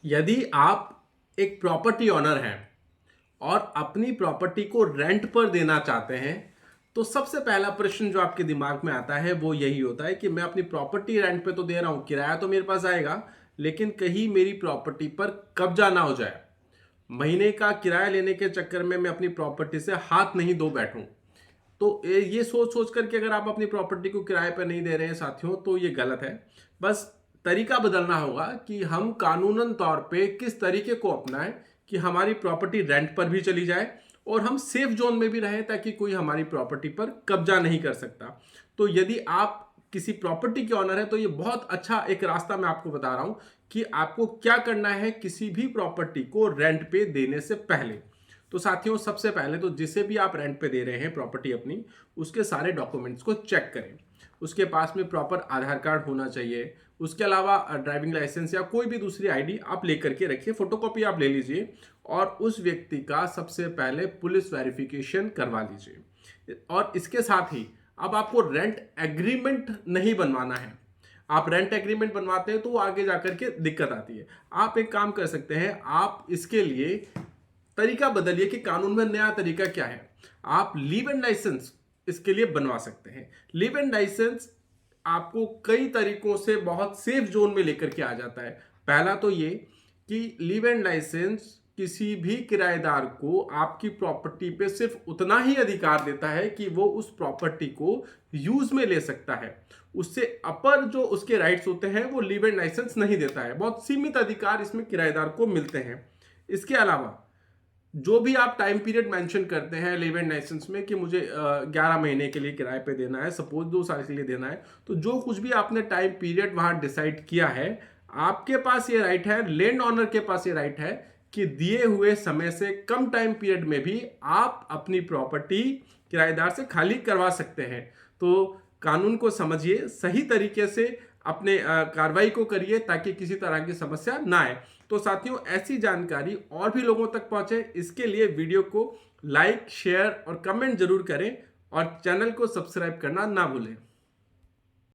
यदि आप एक प्रॉपर्टी ओनर हैं और अपनी प्रॉपर्टी को रेंट पर देना चाहते हैं, तो सबसे पहला प्रश्न जो आपके दिमाग में आता है वो यही होता है कि मैं अपनी प्रॉपर्टी रेंट पे तो दे रहा हूं, किराया तो मेरे पास आएगा, लेकिन कहीं मेरी प्रॉपर्टी पर कब्जा ना हो जाए। महीने का किराया लेने के चक्कर में मैं अपनी प्रॉपर्टी से हाथ नहीं धो बैठूं। तो ये सोच सोच करके अगर आप अपनी प्रॉपर्टी को किराए पर नहीं दे रहे हैं साथियों, तो ये गलत है। बस तरीका बदलना होगा कि हम कानूनन तौर पे किस तरीके को अपनाएं कि हमारी प्रॉपर्टी रेंट पर भी चली जाए और हम सेफ जोन में भी रहें, ताकि कोई हमारी प्रॉपर्टी पर कब्जा नहीं कर सकता। तो यदि आप किसी प्रॉपर्टी के ऑनर है, तो ये बहुत अच्छा एक रास्ता मैं आपको बता रहा हूं कि आपको क्या करना है किसी भी प्रॉपर्टी को रेंट पे देने से पहले। तो साथियों, सबसे पहले तो जिसे भी आप रेंट पे दे रहे हैं प्रॉपर्टी अपनी, उसके सारे डॉक्यूमेंट्स को चेक करें। उसके पास में प्रॉपर आधार कार्ड होना चाहिए। उसके अलावा ड्राइविंग लाइसेंस या कोई भी दूसरी आईडी आप लेकर के रखिए, फोटोकॉपी आप ले लीजिए और उस व्यक्ति का सबसे पहले पुलिस वेरिफिकेशन करवा लीजिए। और इसके साथ ही अब आपको रेंट एग्रीमेंट नहीं बनवाना है। आप रेंट एग्रीमेंट बनवाते हैं तो वो आगे जाकर के दिक्कत आती है। आप एक काम कर सकते हैं, आप इसके लिए तरीका बदलिए कि कानून में नया तरीका क्या है। आप लीव एंड लाइसेंस इसके लिए बनवा सकते हैं। लीव एंड लाइसेंस आपको कई तरीकों से बहुत सेफ जोन में लेकर के आ जाता है। पहला तो ये कि लीव एंड लाइसेंस किसी भी किराएदार को आपकी प्रॉपर्टी पे सिर्फ उतना ही अधिकार देता है कि वो उस प्रॉपर्टी को यूज में ले सकता है। उससे अपर जो उसके राइट्स होते हैं वो लीव एंड लाइसेंस नहीं देता है। बहुत सीमित अधिकार इसमें किराएदार को मिलते हैं। इसके अलावा जो भी आप टाइम पीरियड मेंशन करते हैं लिव एंड लाइसेंस में कि मुझे 11 महीने के लिए किराए पे देना है, सपोज 2 साल के लिए देना है, तो जो कुछ भी आपने टाइम पीरियड वहां डिसाइड किया है, आपके पास ये राइट है, लैंड ऑनर के पास ये राइट है कि दिए हुए समय से कम टाइम पीरियड में भी आप अपनी प्रॉपर्टी किराएदार से खाली करवा सकते हैं। तो कानून को समझिए, सही तरीके से अपने कार्रवाई को करिए ताकि किसी तरह की समस्या ना आए। तो साथियों, ऐसी जानकारी और भी लोगों तक पहुंचे, इसके लिए वीडियो को लाइक, शेयर और कमेंट जरूर करें और चैनल को सब्सक्राइब करना ना भूलें।